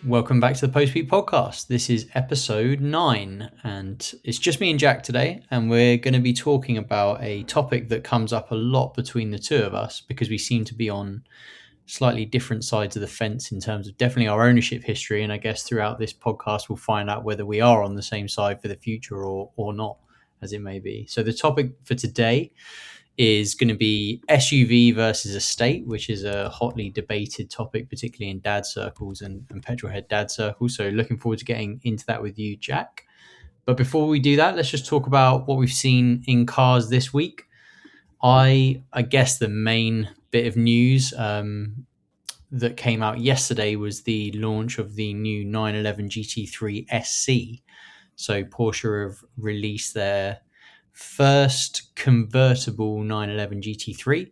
Welcome back to the Post Beat Podcast. This is episode 9, and it's just me and Jack today, and we're going to be talking about a topic that comes up a lot between the two of us because we seem to be on slightly different sides of the fence in terms of definitely our ownership history, and I guess throughout this podcast we'll find out whether we are on the same side for the future or not, as it may be. So the topic for today is going to be SUV versus estate, which is a hotly debated topic, particularly in dad circles and petrolhead dad circles. So looking forward to getting into that with you, Jack. But before we do that, let's just talk about what we've seen in cars this week. I guess the main bit of news that came out yesterday was the launch of the new 911 GT3 SC. So Porsche have released their first convertible 911 GT3.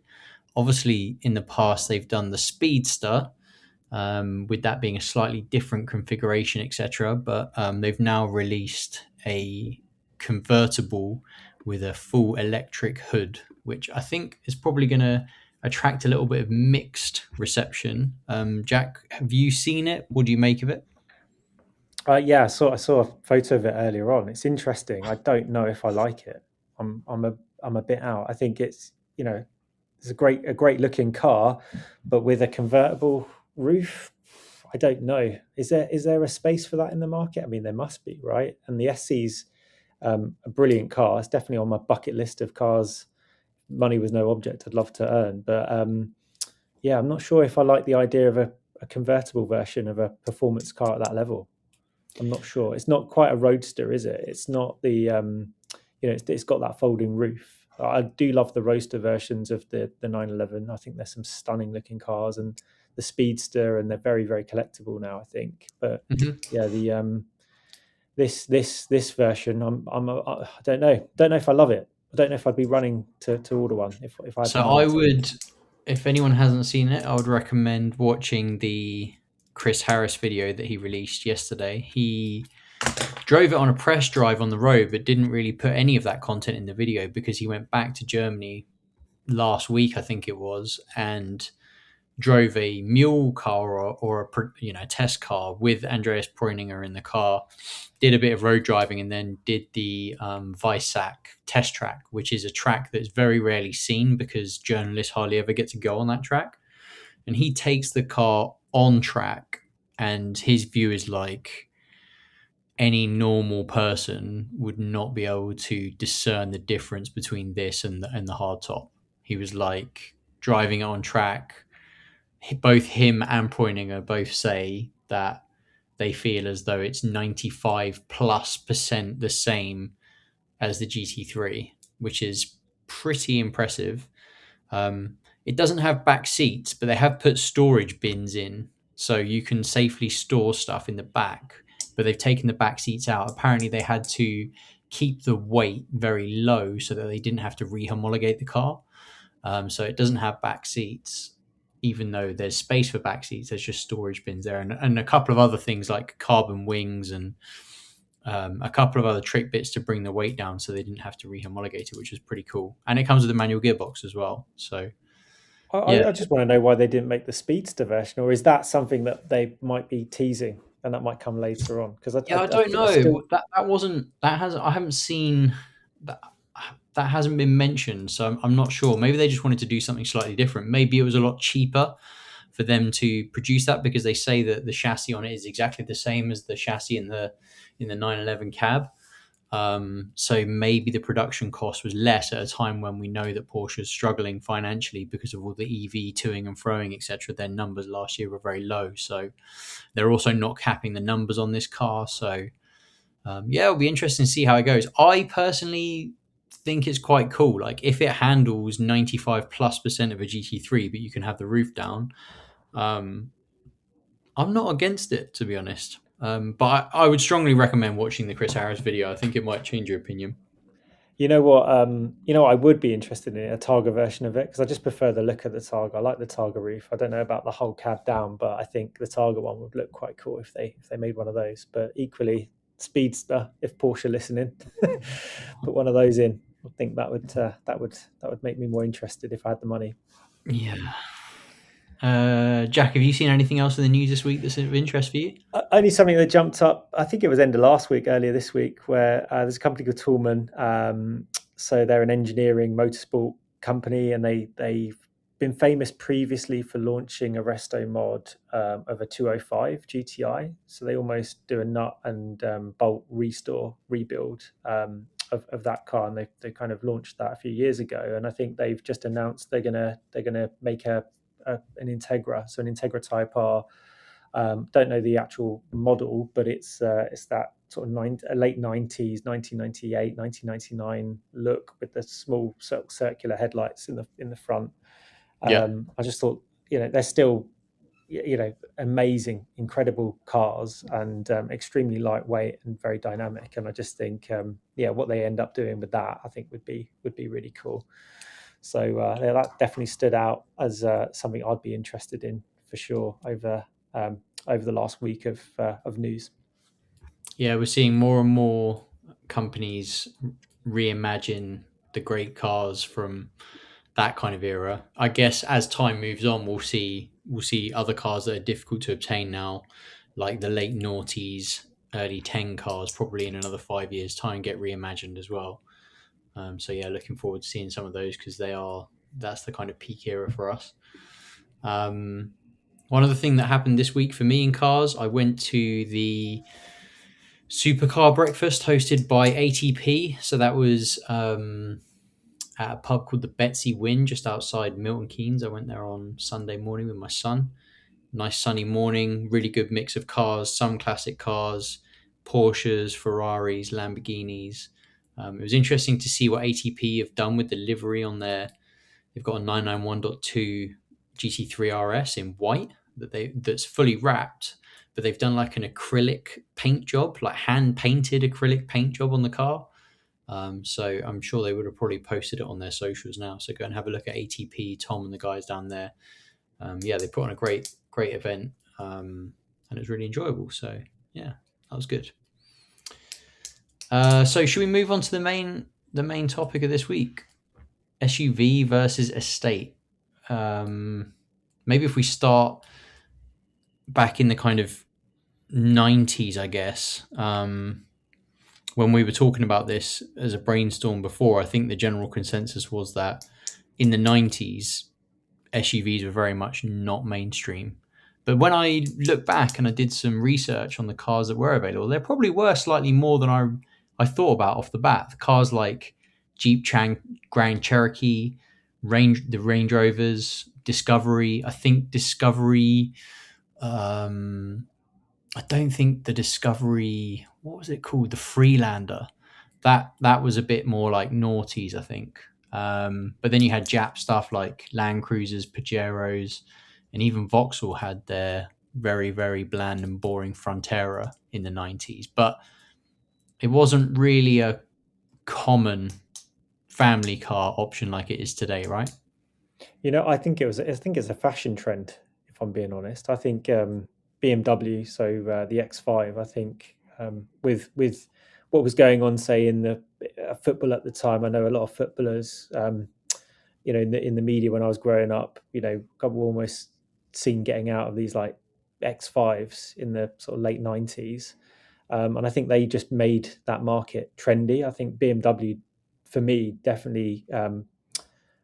Obviously, in the past, they've done the Speedster, with that being a slightly different configuration, etc. But they've now released a convertible with a full electric hood, which I think is probably going to attract a little bit of mixed reception. Jack, have you seen it? What do you make of it? Yeah, I saw a photo of it earlier on. It's interesting. I don't know if I like it. I'm a bit out. I think it's it's a great looking car, but with a convertible roof. I don't know. Is there a space for that in the market? I mean, there must be, right? And the SC's a brilliant car. It's definitely on my bucket list of cars. Money was no object. I'd love to earn, but yeah, I'm not sure if I like the idea of a convertible version of a performance car at that level. I'm not sure. It's not quite a roadster, is it? It's not the it's got that folding roof. I do love the roadster versions of the 911. I think there's some stunning looking cars and the Speedster, and they're very very collectible now, I think. But yeah, the this version, I don't know if I love it. I don't know if I'd be running to order one if I had So the money I to. would, if anyone hasn't seen it, I would recommend watching the Chris Harris video that he released yesterday. He drove it on a press drive on the road, but didn't really put any of that content in the video because he went back to Germany last week, I think it was, and drove a mule car or a test car with Andreas Preuninger in the car, did a bit of road driving, and then did the Weissach test track, which is a track that's very rarely seen because journalists hardly ever get to go on that track. And he takes the car on track, and his view is like any normal person would not be able to discern the difference between this and the hardtop. He was like driving it on track. Both him and Preuninger both say that they feel as though it's 95+% the same as the GT3, which is pretty impressive. It doesn't have back seats, but they have put storage bins in, so you can safely store stuff in the back. But they've taken the back seats out. Apparently, they had to keep the weight very low so that they didn't have to rehomologate the car. So it doesn't have back seats, even though there's space for back seats. There's just storage bins there, and a couple of other things like carbon wings and a couple of other trick bits to bring the weight down so they didn't have to rehomologate it, which was pretty cool. And it comes with a manual gearbox as well. So yeah, I just want to know why they didn't make the Speedster version, or is that something that they might be teasing and that might come later on? Because I don't know. That wasn't that has I haven't seen that. That hasn't been mentioned, so I'm not sure. Maybe they just wanted to do something slightly different. Maybe it was a lot cheaper for them to produce that because they say that the chassis on it is exactly the same as the chassis in the 911 cab. So maybe the production cost was less at a time when we know that Porsche is struggling financially because of all the EV toing and froing, etc. Their numbers last year were very low, so they're also not capping the numbers on this car. So yeah, it'll be interesting to see how it goes. I personally think it's quite cool. Like if it handles 95+% of a GT3, but you can have the roof down, I'm not against it, to be honest. But I would strongly recommend watching the Chris Harris video. I think it might change your opinion. You know what? I would be interested in a Targa version of it because I just prefer the look of the Targa. I like the Targa roof. I don't know about the whole cab down, but I think the Targa one would look quite cool if they made one of those. But equally, Speedster, if Porsche listening, put one of those in. I think that would make me more interested if I had the money. Yeah. Jack, have you seen anything else in the news this week that's of interest for you? Only something that jumped up. I think it was end of last week, earlier this week, where there's a company called Toolman. So they're an engineering motorsport company, and they've been famous previously for launching a resto mod of a 205 GTI. So they almost do a nut and bolt restore rebuild of that car, and they kind of launched that a few years ago. And I think they've just announced they're gonna make an Integra, so an Integra Type R. Don't know the actual model, but it's that sort of late 90s, 1998, 1999 look with the small circular headlights in the front. Yeah. I just thought, they're still, amazing, incredible cars, and extremely lightweight and very dynamic. And I just think, what they end up doing with that, I think would be really cool. So that definitely stood out as something I'd be interested in for sure over the last week of news. Yeah, we're seeing more and more companies reimagine the great cars from that kind of era. I guess as time moves on, we'll see other cars that are difficult to obtain now, like the late noughties, early 10 cars, probably in another 5 years' time, get reimagined as well. So yeah, looking forward to seeing some of those because that's the kind of peak era for us. Um, One other thing that happened this week for me in cars, I went to the supercar breakfast hosted by ATP. So that was at a pub called the Betsy Wynn just outside Milton Keynes. I went there on Sunday morning with my son. Nice sunny morning, really good mix of cars, some classic cars, Porsches, Ferraris, Lamborghinis. It was interesting to see what ATP have done with the livery on their. They've got a 991.2 GT3 RS in white that's fully wrapped, but they've done like an acrylic paint job, like hand painted acrylic paint job on the car. So I'm sure they would have probably posted it on their socials now. So go and have a look at ATP, Tom, and the guys down there. Yeah, they put on a great event, and it was really enjoyable. So yeah, that was good. So should we move on to the main topic of this week? SUV versus estate. Maybe if we start back in the kind of 90s, I guess. When we were talking about this as a brainstorm before, I think the general consensus was that in the 90s, SUVs were very much not mainstream. But when I look back and I did some research on the cars that were available, there probably were slightly more than I thought about off the bat. The cars like Grand Cherokee, the Range Rovers, Discovery. I think Discovery. I don't think the Discovery. What was it called? The Freelander. That was a bit more like noughties, I think. But then you had Jap stuff like Land Cruisers, Pajeros, and even Vauxhall had their very, very bland and boring Frontera in the 90s. But it wasn't really a common family car option like it is today, right? I think it's a fashion trend. If I'm being honest, I think BMW, so the X5. I think with what was going on, say in the football at the time. I know a lot of footballers, in the media when I was growing up. Were almost seen getting out of these like X5s in the sort of late 90s. And I think they just made that market trendy. I think BMW, for me, definitely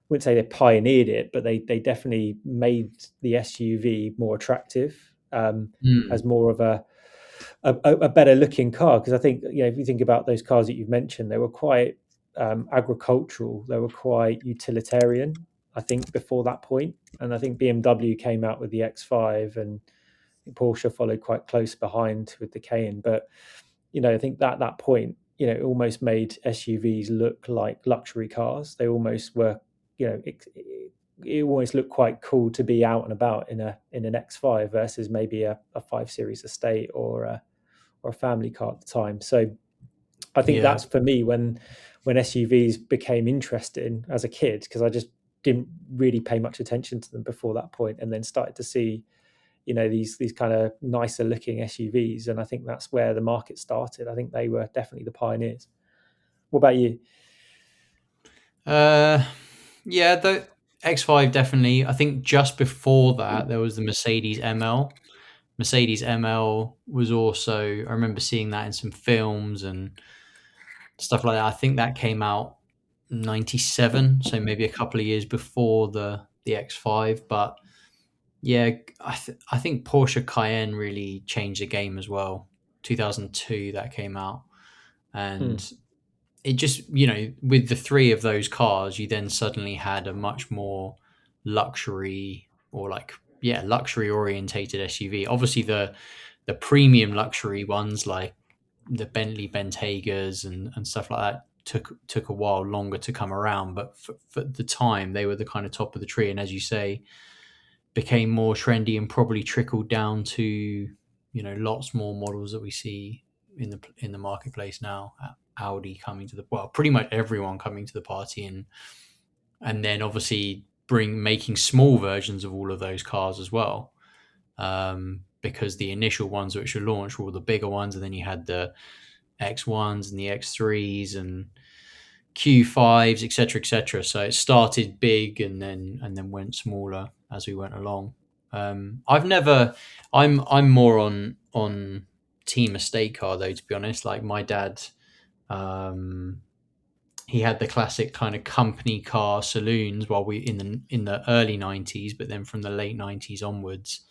wouldn't say they pioneered it, but they definitely made the SUV more attractive, Mm. as more of a better looking car. Because I think, if you think about those cars that you've mentioned, they were quite agricultural, they were quite utilitarian, I think, before that point. And I think BMW came out with the X5, and Porsche followed quite close behind with the Cayenne. But I think that point, it almost made SUVs look like luxury cars. They almost were, it almost looked quite cool to be out and about in an X5 versus maybe a 5 Series estate or a family car at the time. So I think Yeah. that's for me when SUVs became interesting as a kid, because I just didn't really pay much attention to them before that point, and then started to see these kind of nicer looking SUVs, and I think that's where the market started. I think they were definitely the pioneers. What about you? Uh, yeah. X5 definitely. I think just before that there was the Mercedes ML. Mercedes ML was also, I remember seeing that in some films and stuff like that. I think that came out 97, so maybe a couple of years before the X5. But yeah, I think Porsche Cayenne really changed the game as well. 2002 that came out, Hmm. and it just, with the three of those cars, you then suddenly had a much more luxury, or like, yeah, luxury orientated SUV. Obviously the premium luxury ones like the Bentley Bentegas and stuff like that took a while longer to come around, but for the time they were the kind of top of the tree, and as you say, became more trendy and probably trickled down to lots more models that we see in the marketplace now. Audi coming to the, well, pretty much everyone coming to the party, and then obviously making small versions of all of those cars as well, because the initial ones which were launched were all the bigger ones, and then you had the X1s and the X3s and Q5s, etc., etc. So it started big and then went smaller as we went along. I've never. I'm more on team estate car though. To be honest, like my dad, um, he had the classic kind of company car saloons while we in the early 90s, but then from the late 90s onwards,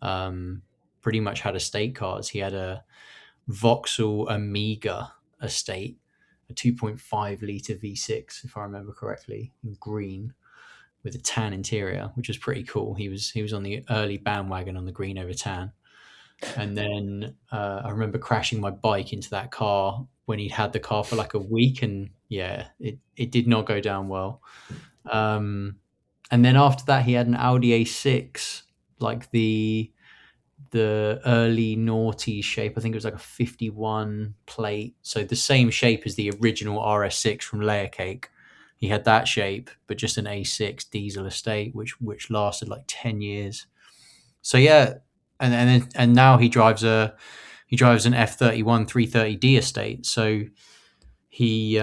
um, pretty much had estate cars. He had a Vauxhall Amiga estate, a 2.5 litre V6, if I remember correctly, in green with a tan interior, which was pretty cool. He was on the early bandwagon on the green over tan. And then I remember crashing my bike into that car when he'd had the car for like a week, and yeah, it did not go down well. Um, and then after that, he had an Audi A6, like the early naughty shape. I think it was like a 51 plate. So the same shape as the original RS6 from Layer Cake. He had that shape, but just an A6 diesel estate, which lasted like 10 years. So yeah, and now he drives an F31 330D estate. So he's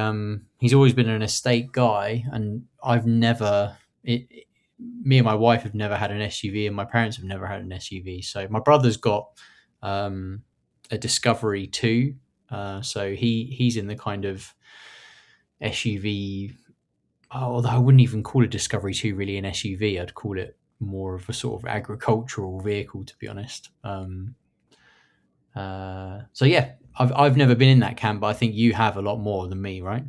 always been an estate guy, and I've never it, me and my wife have never had an SUV, and my parents have never had an SUV. So my brother's got um, a Discovery too. So he's in the kind of SUV. Although I wouldn't even call a Discovery 2 really an SUV. I'd call it more of a sort of agricultural vehicle, to be honest. So yeah, I've never been in that camp, but I think you have a lot more than me, right?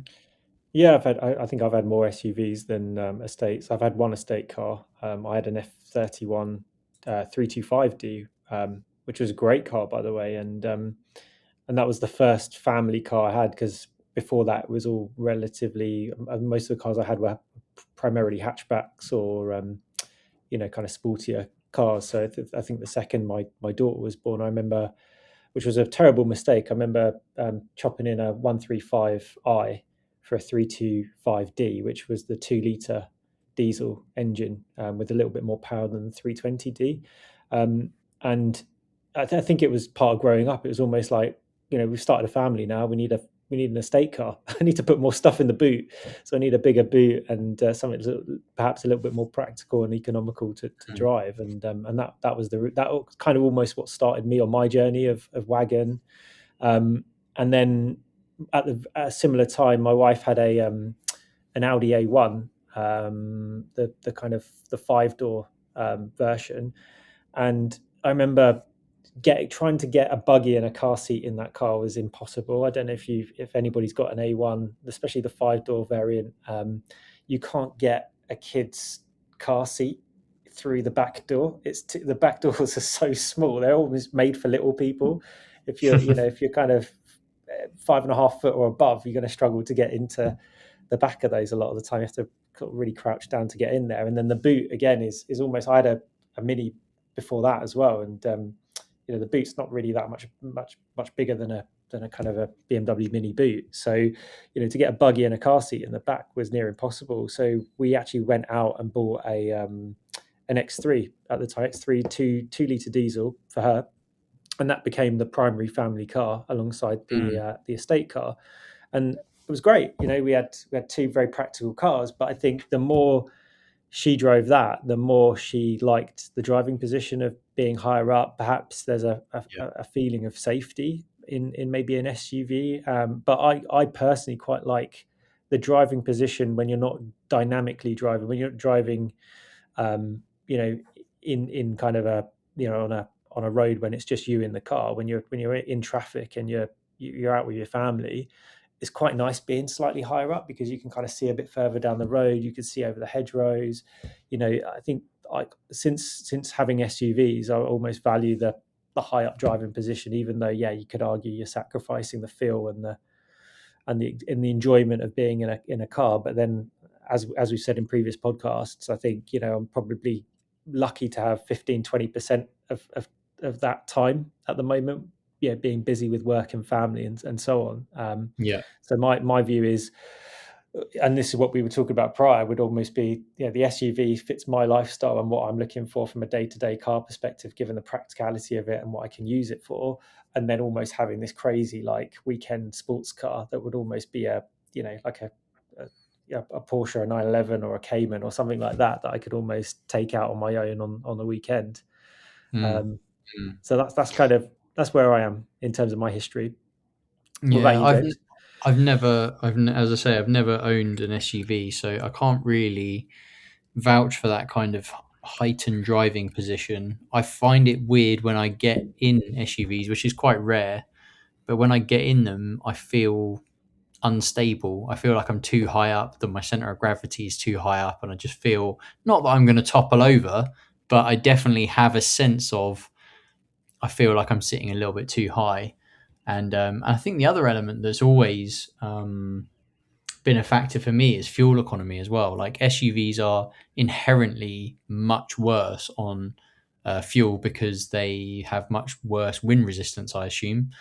Yeah, I think I've had more SUVs than estates. I've had one estate car. I had an F31 325D, which was a great car, by the way, and that was the first family car I had, because before that it was all relatively, most of the cars I had were primarily hatchbacks or kind of sportier cars. So I think the second my daughter was born, I remember, which was a terrible mistake. I remember chopping in a 135i for a 325D, which was the 2 litre diesel engine with a little bit more power than the 320D. And I think it was part of growing up. It was almost like, we've started a family now. We need an estate car. I need to put more stuff in the boot, so I need a bigger boot and something perhaps a little bit more practical and economical to Mm. drive. And that was that was kind of almost what started me on my journey of Wagon. And then at a similar time, my wife had an Audi A1, the kind of the 5 door version, and I remember trying to get a buggy and a car seat in that car was impossible. I don't know if anybody's got an A1, especially the 5 door variant. You can't get a kid's car seat through the back door. The back doors are so small; they're almost made for little people. If you're kind of 5.5 foot or above, you're going to struggle to get into the back of those a lot of the time. You have to really crouch down to get in there. And then the boot again is almost. I had a Mini before that as well, and the boot's not really that much bigger than a kind of a BMW Mini boot. So to get a buggy and a car seat in the back was near impossible. So we actually went out and bought an X3 at the time, X3 2 litre diesel for her, and that became the primary family car alongside Mm. the estate car. And it was great. We had two very practical cars, but I think the more she drove that, the more she liked the driving position of being higher up. Perhaps there's Yeah. a feeling of safety in maybe an SUV. But I personally quite like the driving position when you're not dynamically driving, when you're driving, you know, in kind of a, you know, on a road when it's just you in the car, when you're in traffic and you're out with your family. It's quite nice being slightly higher up because you can kind of see a bit further down the road. You can see over the hedgerows. You know, I think since having SUVs, I almost value the high up driving position, even though, yeah, you could argue you're sacrificing the feel and the enjoyment of being in a car. But then, as we said in previous podcasts, I think, you know, I'm probably lucky to have 15-20% of that time at the moment, yeah, being busy with work and family and so on. Yeah. So my view is, and this is what we were talking about prior, would almost be, you know, the SUV fits my lifestyle and what I'm looking for from a day-to-day car perspective, given the practicality of it and what I can use it for. And then almost having this crazy like weekend sports car that would almost be a, you know, like a Porsche, a 911 or a Cayman or something like that I could almost take out on my own on the weekend. Mm. Um, Mm. so that's kind of, that's where I am in terms of my history. What about Yeah, you, James? as I say, I've never owned an SUV, so I can't really vouch for that kind of heightened driving position. I find it weird when I get in SUVs, which is quite rare, but when I get in them, I feel unstable. I feel like I'm too high up, that my center of gravity is too high up, and I just feel not that I'm going to topple over, but I definitely have a sense of I feel like I'm sitting a little bit too high. And I think the other element that's always been a factor for me is fuel economy as well. Like SUVs are inherently much worse on fuel because they have much worse wind resistance, I assume.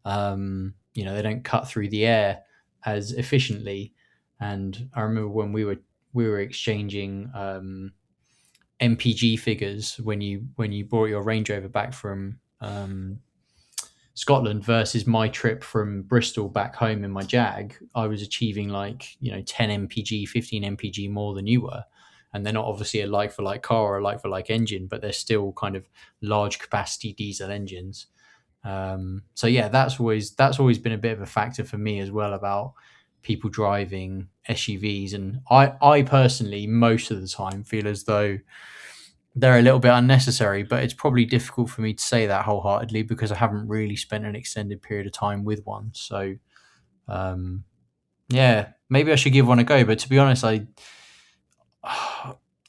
You know, they don't cut through the air as efficiently. And I remember when we were exchanging MPG figures when you brought your Range Rover back from Scotland versus my trip from Bristol back home in my Jag, I was achieving like, 10 mpg, 15 mpg more than you were. And they're not obviously a like for like car or a like for like engine, but they're still kind of large capacity diesel engines. So yeah, that's always been a bit of a factor for me as well about people driving SUVs. And I personally, most of the time, feel as though they're a little bit unnecessary, but it's probably difficult for me to say that wholeheartedly because I haven't really spent an extended period of time with one. So, um, yeah, maybe I should give one a go. But to be honest,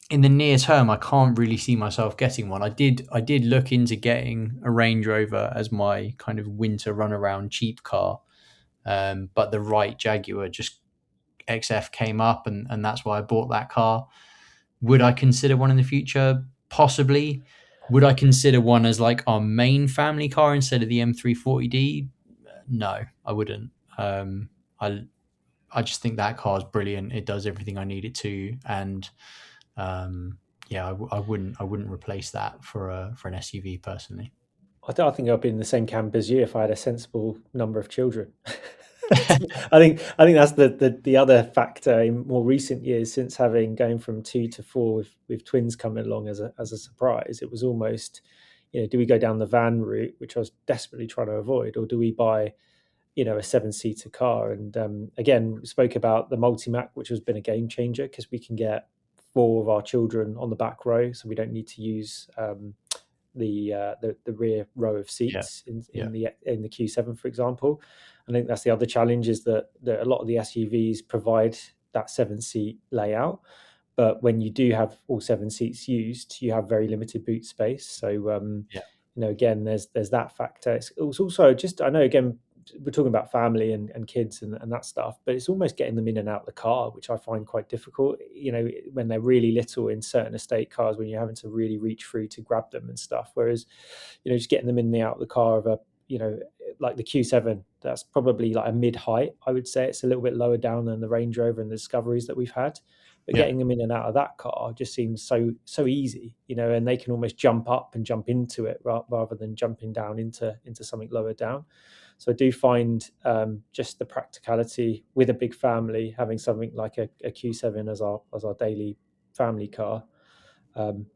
in the near term, I can't really see myself getting one. I did look into getting a Range Rover as my kind of winter runaround cheap car, but the right Jaguar just XF came up, and that's why I bought that car. Would I consider one in the future? Possibly. Would I consider one as like our main family car instead of the M340D? No, I wouldn't. I I just think that car is brilliant. It does everything I need it to, and yeah, I wouldn't replace that for an SUV personally. I think I'd be in the same camp as you if I had a sensible number of children. I think that's the other factor in more recent years since having going from two to four with twins coming along as a surprise. It was almost, you know, do we go down the van route, which I was desperately trying to avoid, or do we buy, you know, a seven-seater car? And again, we spoke about the multi-mac, which has been a game changer because we can get four of our children on the back row, so we don't need to use the rear row of Yeah, seats yeah, in the Q7, for example. I think that's the other challenge is that a lot of the SUVs provide that seven-seat layout, but when you do have all seven seats used, you have very limited boot space. So yeah, you know, again, there's that factor. It's also just, I know, again, we're talking about family and kids and that stuff, but it's almost getting them in and out of the car, which I find quite difficult, you know, when they're really little in certain estate cars, when you're having to really reach through to grab them and stuff. Whereas, you know, just getting them in and out of the car of a, you know, like the Q7, that's probably like a mid height. I would say it's a little bit lower down than the Range Rover and the Discoveries that we've had. But yeah, getting them in and out of that car just seems so easy, you know, and they can almost jump up and jump into it rather than jumping down into something lower down. So I do find just the practicality with a big family, having something like a Q7 as our daily family car,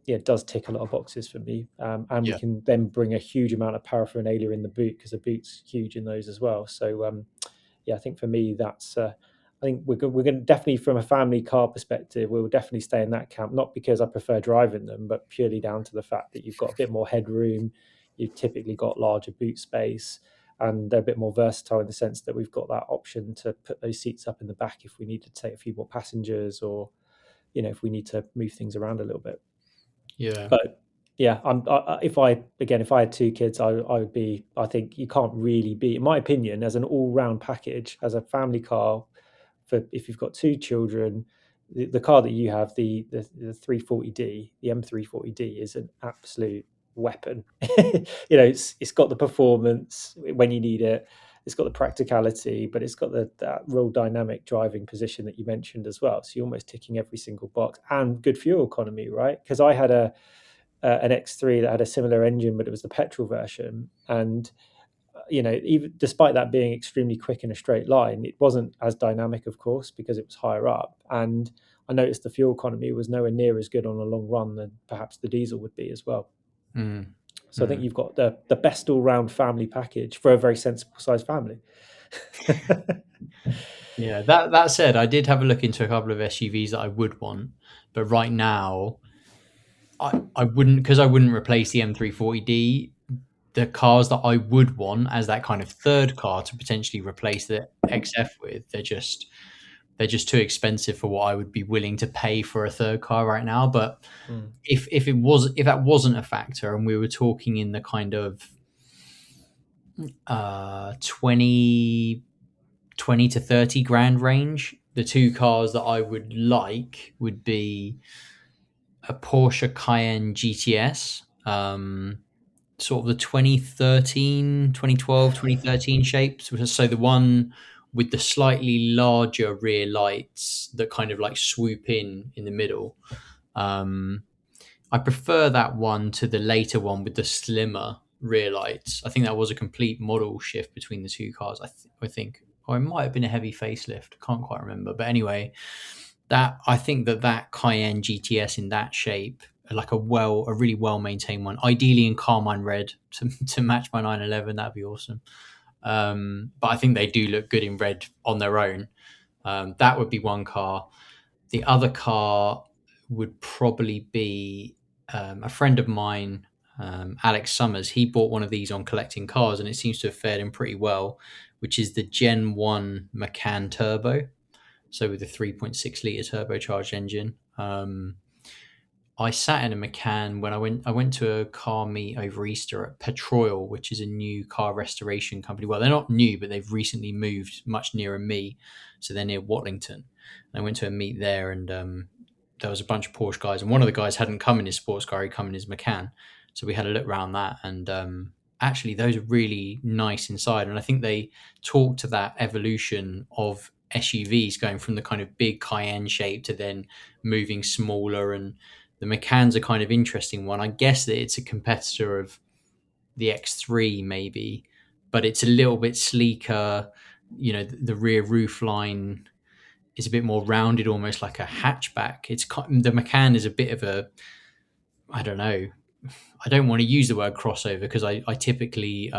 it does tick a lot of boxes for me. And we Yeah. can then bring a huge amount of paraphernalia in the boot, because the boot's huge in those as well. So I think for me, that's I think we're going to definitely, from a family car perspective, we will definitely stay in that camp. Not because I prefer driving them, but purely down to the fact that you've got a bit more headroom, you've typically got larger boot space, and they're a bit more versatile in the sense that we've got that option to put those seats up in the back if we need to take a few more passengers, or if we need to move things around a little bit. Yeah. But yeah, if I had two kids, I would be. I think you can't really beat, in my opinion, as an all-round package, as a family car, for if you've got two children. The car that you have, the 340D, the M340D, is an absolute weapon. It's got the performance when you need it. It's got the practicality, but it's got that real dynamic driving position that you mentioned as well. So you're almost ticking every single box, and good fuel economy, right? Because I had an X3 that had a similar engine, but it was the petrol version, and even despite that being extremely quick in a straight line, it wasn't as dynamic, of course, because it was higher up. And I noticed the fuel economy was nowhere near as good on a long run than perhaps the diesel would be as well. Mm. So I think you've got the best all-round family package for a very sensible sized family. Yeah. That said, I did have a look into a couple of SUVs that I would want, but right now I wouldn't, because I wouldn't replace the M340D. The cars that I would want as that kind of third car to potentially replace the XF with, they're just too expensive for what I would be willing to pay for a third car right now. But if that wasn't a factor, and we were talking in the kind of 20 to 30 grand range, the two cars that I would like would be a Porsche Cayenne GTS, sort of the 2012, 2013 shapes. So the one with the slightly larger rear lights that kind of like swoop in the middle. I prefer that one to the later one with the slimmer rear lights. I think that was a complete model shift between the two cars. I think, or it might have been a heavy facelift. Can't quite remember. But anyway, I think that Cayenne GTS in that shape, like a really well maintained one, ideally in carmine red to match my 911, that'd be awesome. But I think they do look good in red on their own. That would be one car. The other car would probably be a friend of mine, Alex Summers. He bought one of these on Collecting Cars, and it seems to have fared him pretty well, which is the Gen 1 Macan Turbo. So with a 3.6 litre turbocharged engine. I sat in a Macan when I went to a car meet over Easter at Petroil, which is a new car restoration company. Well, they're not new, but they've recently moved much nearer me. So they're near Watlington. And I went to a meet there, and there was a bunch of Porsche guys, and one of the guys hadn't come in his sports car, he'd come in his Macan. So we had a look around that, and actually those are really nice inside. And I think they talk to that evolution of SUVs going from the kind of big Cayenne shape to then moving smaller, and the Macan's a kind of interesting one. I guess that it's a competitor of the X3 maybe, but it's a little bit sleeker. The rear roof line is a bit more rounded, almost like a hatchback. The Macan is a bit of a, I don't know, I don't want to use the word crossover, because I typically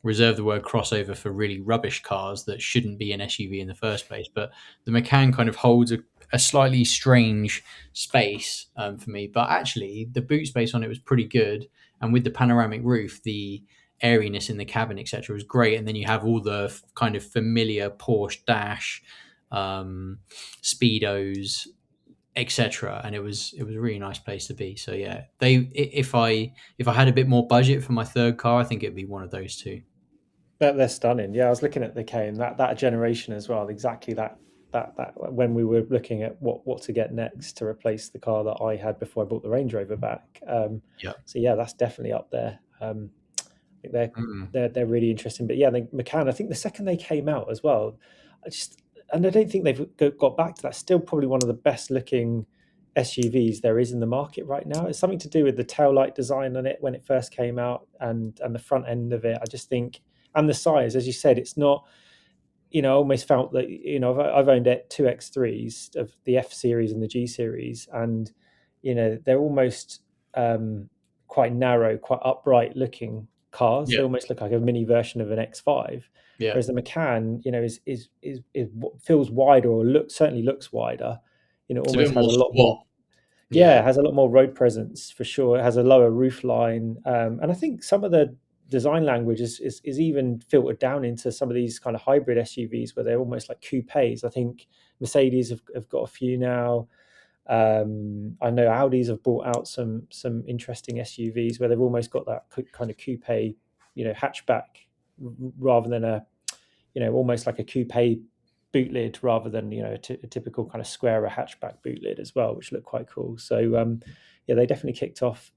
reserve the word crossover for really rubbish cars that shouldn't be an SUV in the first place. But the Macan kind of holds a slightly strange space for me. But actually, the boot space on it was pretty good. And with the panoramic roof, the airiness in the cabin, etc., was great. And then you have all the kind of familiar Porsche dash, speedos, etc., and it was a really nice place to be. So yeah, if I had a bit more budget for my third car, I think it'd be one of those two. They're stunning. Yeah, I was looking at the Cayenne, that generation as well. Exactly that when we were looking at what to get next to replace the car that I had before I bought the Range Rover back. Yeah. So yeah, that's definitely up there. I think they're really interesting. But yeah, the Macan, I think the second they came out as well, I don't think they've got back to that. Still probably one of the best looking SUVs there is in the market right now. It's something to do with the taillight design on it when it first came out, and the front end of it. I just think, and the size, as you said, it's not I almost felt that I've owned two X3s of the F series and the G series, and they're almost quite narrow, quite upright looking cars. They Yeah. almost look like a mini version of an X5. Yeah. Whereas the Macan, is feels wider, or certainly looks wider. It's a bit Almost has more a lot squat. more. Yeah, Yeah. it has a lot more road presence for sure. It has a lower roof line, and I think some of the design language is even filtered down into some of these kind of hybrid SUVs where they're almost like coupes. I think Mercedes have got a few now. I know Audis have brought out some interesting SUVs where they've almost got that kind of coupe, hatchback, rather than almost like a coupe boot lid, rather than a typical kind of square or hatchback boot lid as well, which looked quite cool. So yeah, they definitely kicked off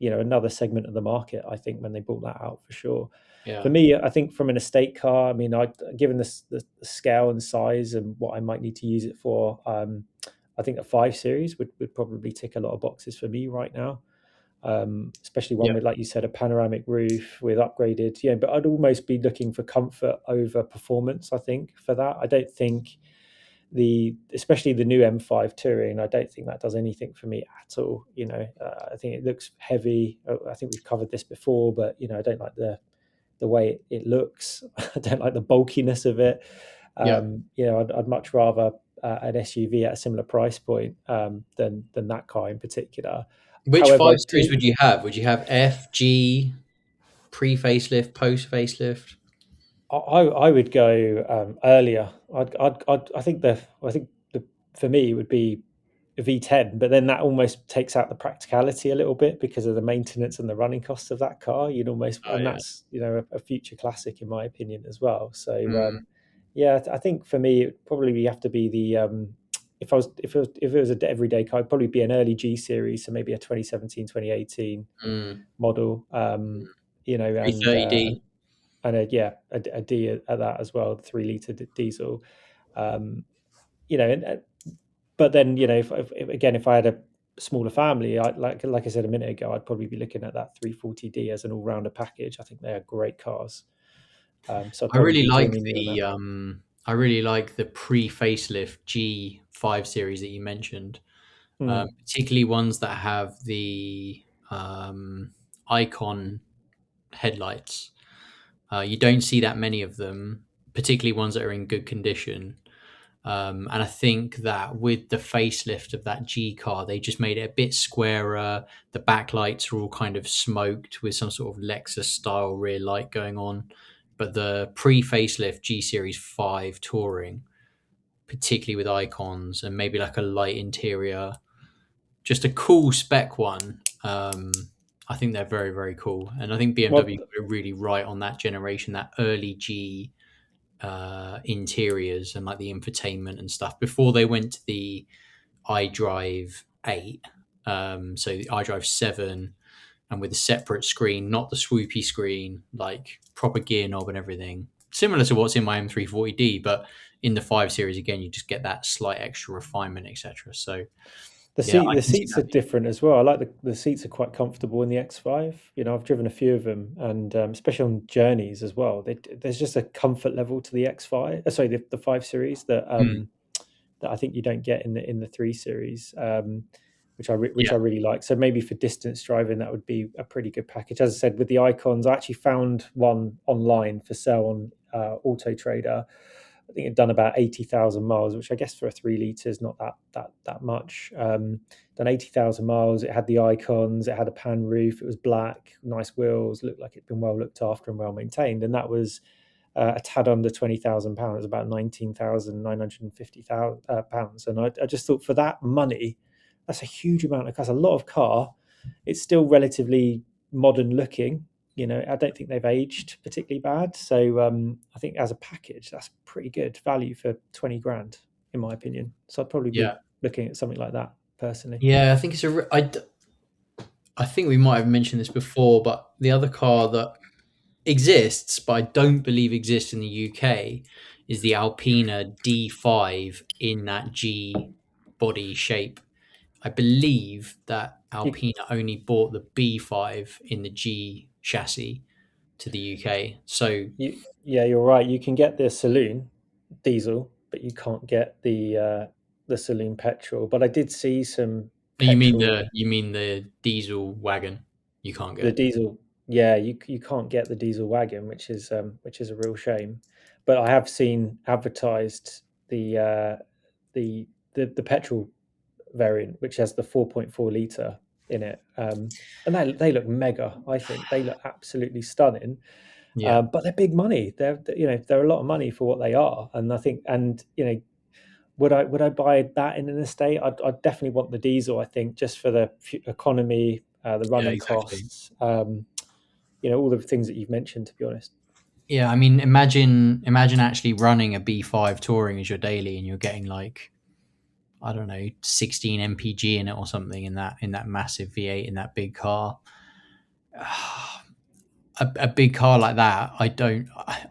another segment of the market, I think, when they brought that out, for sure. Yeah. For me, I think from an estate car, I mean, given the scale and size and what I might need to use it for, I think a 5 Series would probably tick a lot of boxes for me right now. Especially one Yeah. with, like you said, a panoramic roof with upgraded, but I'd almost be looking for comfort over performance, I think, for that. I don't think especially the new M5 Touring, I don't think that does anything for me at all. I think it looks heavy. I think we've covered this before, but I don't like the way it looks. I don't like the bulkiness of it. Yeah. I'd much rather an SUV at a similar price point, than that car in particular. Which However, five I series do. would you have? Would you have F, G, pre facelift, post facelift? I would go earlier. I think for me it would be a V10, but then that almost takes out the practicality a little bit because of the maintenance and the running costs of that car. Oh And yeah. that's a future classic in my opinion as well. So Mm, yeah, I think for me it probably have to be the if it was an everyday car, it'd probably be an early G series, so maybe a 2017, 2018 mm. model. And 330D. a D at that as well, 3 liter diesel. Um, and but then if I had a smaller family, like I said a minute ago, I'd probably be looking at that 340D as an all rounder package. I think they are great cars. So I'd I probably really be like joining you on that. the pre facelift G5 series that you mentioned, Hmm. particularly ones that have the icon headlights. You don't see that many of them, particularly ones that are in good condition. And I think that with the facelift of that G car, they just made it a bit squarer. The backlights are all kind of smoked with some sort of Lexus style rear light going on. But the pre facelift G Series 5 Touring, particularly with icons and maybe like a light interior, just a cool spec one. I think they're very, very cool. And I think Well, BMW were really right on that generation, that early G interiors and like the infotainment and stuff before they went to the iDrive 8. So the iDrive 7 and with a separate screen, not the swoopy screen, like proper gear knob and everything. Similar to what's in my M340D, but in the 5 Series, again, you just get that slight extra refinement, etc. So, yeah, I the can see seats are that. different as well. I like the seats are quite comfortable in the X5. I've driven a few of them, and especially on journeys as well. There's just a comfort level to the X5. Sorry, the 5 Series Mm, that I think you don't get in the 3 Series, which yeah, I really like. So maybe for distance driving, that would be a pretty good package. As I said, with the icons, I actually found one online for sale on Auto Trader. I think it'd done about 80,000 miles, which I guess for a 3 litre is not that much. Done 80,000 miles. It had the icons. It had a pan roof. It was black, nice wheels. Looked like it'd been well looked after and well maintained. And that was a tad under £20,000, about 19,950 pounds. And I just thought, for that money, that's a huge amount of. That's a lot of car. It's still relatively modern looking. I don't think they've aged particularly bad. So I think as a package, that's pretty good value for 20 grand, in my opinion. So I'd probably be yeah, looking at something like that personally. yeah. I think I think we might have mentioned this before, but the other car that exists, but I don't believe exists in the UK, is the Alpina D5 in that G body shape. I believe that You, Alpina only bought the B5 in the G chassis to the UK. So yeah, you're right. You can get the saloon. diesel, but you can't get the saloon petrol. But I did see some You mean petrol. the diesel wagon? You can't The get. diesel, yeah, you can't get the diesel wagon, which is a real shame. But I have seen advertised the petrol variant, which has the 4.4 liter in it, and they look mega. I think they look absolutely stunning. Yeah, But they're big money. They're a lot of money for what they are, and I think, and would I buy that in an estate? I'd definitely want the diesel. I think just for the economy, the yeah, running exactly. costs, all the things that you've mentioned. To be honest, Yeah, I mean, imagine actually running a B5 touring as your daily, and you're getting like, I don't know, 16 mpg in it or something, in that massive V8 in that big car. A big car like that,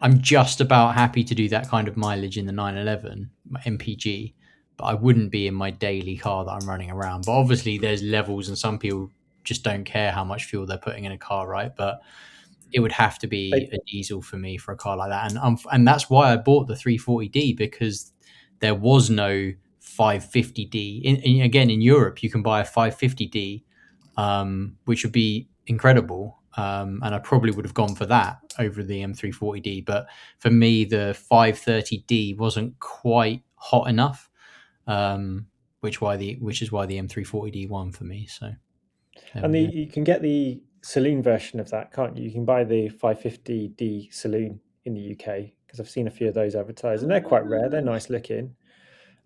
I'm just about happy to do that kind of mileage in the 911 mpg, but I wouldn't be in my daily car that I'm running around. But obviously there's levels, and some people just don't care how much fuel they're putting in a car, right? But it would have to be they a diesel for me for a car like that, and that's why I bought the 340D, because there was no 550D. Again, in Europe, you can buy a 550D, which would be incredible. And I probably would have gone for that over the M340D. But for me, the 530D wasn't quite hot enough, which is why the M340D won for me. So there and we go. you can get the saloon version of that, can't you? You can buy the 550D saloon in the UK because I've seen a few of those advertised, and they're quite rare. They're nice looking,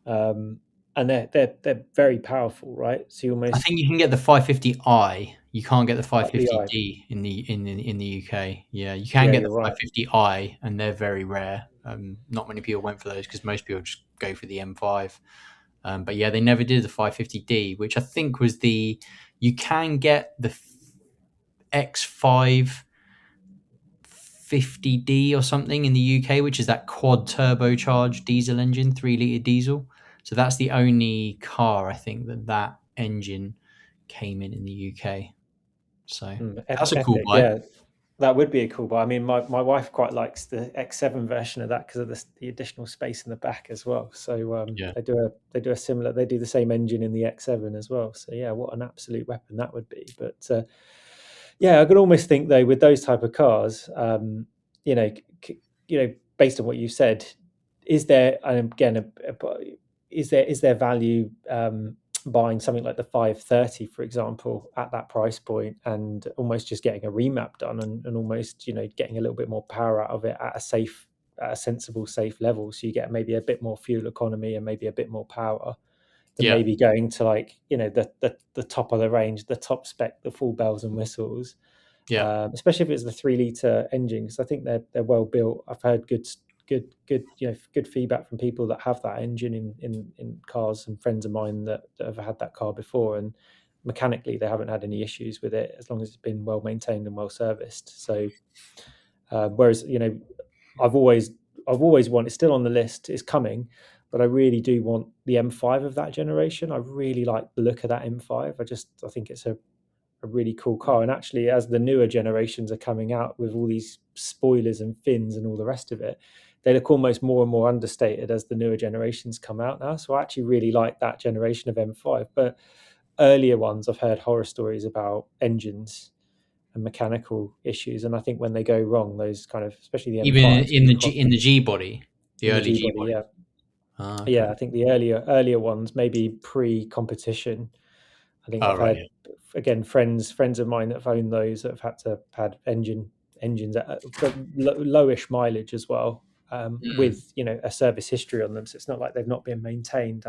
um, and they're very powerful, right? So you I almost think you can get the 550i. You can't get the the eye. 550D in the UK. Yeah, you can Yeah, get the you're right. 550i, and they're very rare. Not many people went for those because most people just go for the M5. But yeah, they never did the 550D, which I think was the. You can get the X5 50D or something in the UK, which is that quad turbocharged diesel engine, 3 litre diesel. So that's the only car I think that engine came in the UK. So that's a cool Epic, bike. yeah. That would be a cool buy. I mean, my wife quite likes the X7 version of that because of the additional space in the back as well. So Yeah. they do a similar, they do the same engine in the X7 as well. So yeah, what an absolute weapon that would be. But yeah, I could almost think though with those type of cars, you know, based on what you said, is there, and again, is there value buying something like the 530, for example, at that price point, and almost just getting a remap done, and almost getting a little bit more power out of it at a sensible, safe level, so you get maybe a bit more fuel economy and maybe a bit more power than Yeah. maybe going to like the top of the range, the top spec, the full bells and whistles. Yeah. Especially if it's the 3 liter engine, because I think they're well built. I've heard good feedback from people that have that engine in cars, and friends of mine that have had that car before, and mechanically they haven't had any issues with it as long as it's been well maintained and well serviced. So whereas I've always I've always wanted, it's still on the list, it's coming, but I really do want the M5 of that generation. I really like the look of that M5. I think it's a really cool car. And actually, as the newer generations are coming out with all these spoilers and fins and all the rest of it, they look almost more and more understated as the newer generations come out now. So I actually really like that generation of M5. But earlier ones, I've heard horror stories about engines and mechanical issues. And I think when they go wrong, those kind of, especially the Even M5s, in the G body, the in the early G G body, body. yeah. Ah, Yeah, okay. I think the earlier ones, maybe pre-competition, I think Oh, I've right. had, Yeah. again, friends of mine that have owned those that have had engines at lowish mileage as well, Mm. with a service history on them. So it's not like they've not been maintained.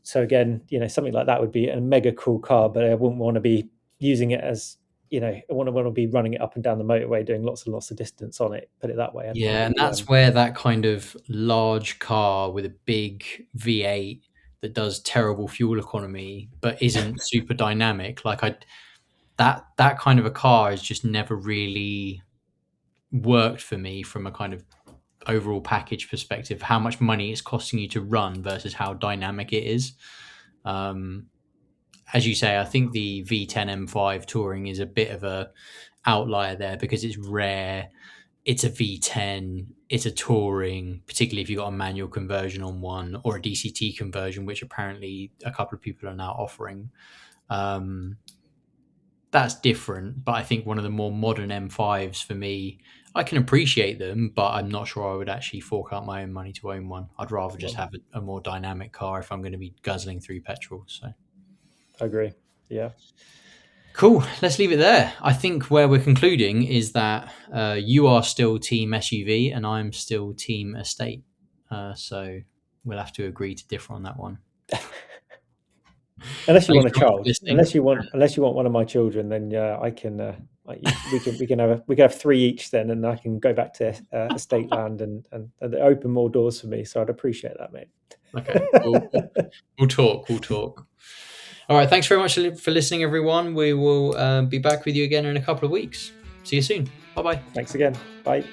So again, something like that would be a mega cool car, but I wouldn't want to be using it as, I want to be running it up and down the motorway, doing lots and lots of distance on it. Put it that way. I'd Yeah, and probably that's where that kind of large car with a big V8 that does terrible fuel economy but isn't super dynamic, like that kind of a car has just never really worked for me from a kind of overall package perspective. How much money it's costing you to run versus how dynamic it is. Um, as you say, I think the V10 M5 Touring is a bit of a outlier there because it's rare. it's a V10, it's a touring, particularly if you've got a manual conversion on one or a DCT conversion, which apparently a couple of people are now offering. That's different, but I think one of the more modern M5s for me, I can appreciate them, but I'm not sure I would actually fork out my own money to own one. I'd rather just have a more dynamic car if I'm going to be guzzling through petrol. So I agree. Yeah. cool. Let's leave it there. I think where we're concluding is that you are still team SUV and I'm still team estate. So we'll have to agree to differ on that one. Unless you Thanks want a very much for child, listening. unless you want one of my children, then yeah, I can. We can have 3 each then, and I can go back to estate land and open more doors for me. So I'd appreciate that, mate. Okay, we'll talk. We'll talk. All right. Thanks very much for listening, everyone. We will be back with you again in a couple of weeks. See you soon. Bye bye. Thanks again. Bye.